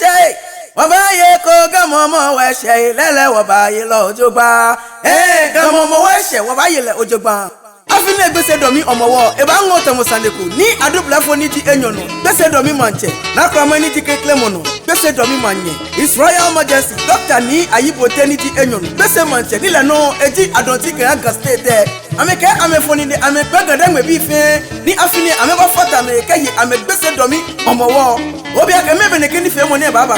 weshe wabaye ko gamomo weshe lele wabaye lo ojogba gamomo weshe wabaye le ojogba afine gbese domi omowo e ba ngo temo sandeku ni aduplafo ni ti enyono gbese domi manche na kwama ni ti keklemono gbese domi manye His Royal Majesty Dr. ni ayibote ni ti enyono gbese manche ni le no eji adonti ke Aga State ameke amefoni ni amepegade ngbe fe ni afine ameba fata me kayi amegbese domi omowo obi aka mebe ne kini fe mo ne baba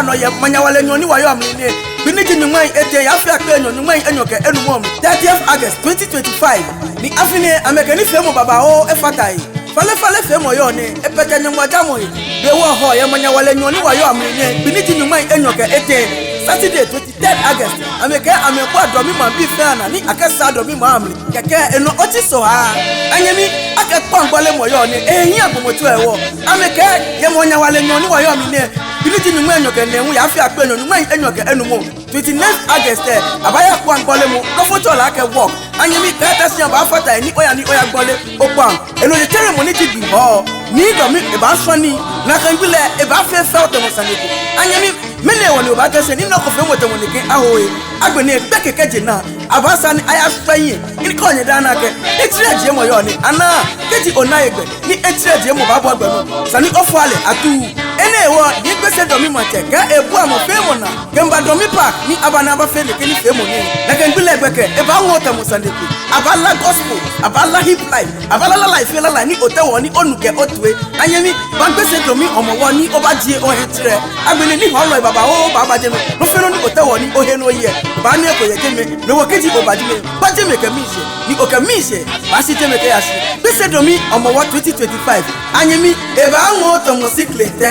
no ye manyawale nyoni wayo amine biniji nyumai ete ya fi akpe nyumai enyoke enumom 30th August 2025 ni afine amekeni fe mo baba o efatai fale fe mo yo ne epete nyumwa jamo yi bewo ho ye manyawale nyoni wayo amine biniji nyumai enyoke ete Saturday 23rd August ameke amekwa adomi ma bi fe ana ni akesa adomi ma amri keke eno oti so ha anyemi akekwa ngbale mo yo ne ehin agbomotu ewo ameke ye manyawale nyoni wayo amine biniji nyumai enyoke ne hu ya fi akpe nyumai enyoke enumo 29th August abaya kwa ngbole mo lo foto la ke work anyemi kata si aba fata ni oya gbole opam eno je ceremony ti bi ho ni domi e ba so ni na kan gbile e ba fe fe otomo saneko anyemi mele woni oba tese ni no ko fe mo temo ni kin ahoye agbeni egbe kekeje na abasa ni aya fayin ni ko yin dana ke etire je mo yo ni ana keji ona egbe ni etire je mo ba bo egbe no sani ofuale atu ene wo ni gbese domi mo te ga ebu amo fe mo na gemba domi park ni abana ba fe le ke ni fe mo ni na kan gbile egbe ke e ba won temo saneko abala gospel abala hip life abala life la ni otewo ni onuke otwe anyemi ba gbese domi omowo ni oba die o hetire agbeni ni ho lo baba o baba jeme no fe no ni otewo ni o he no ye ba ni ko ye jeme no wo keji o ba jeme ba jeme ke mi se ni o ke mi se ba si jeme ke ya si gbese domi omowo 2025 anyemi e ba won to mo siklete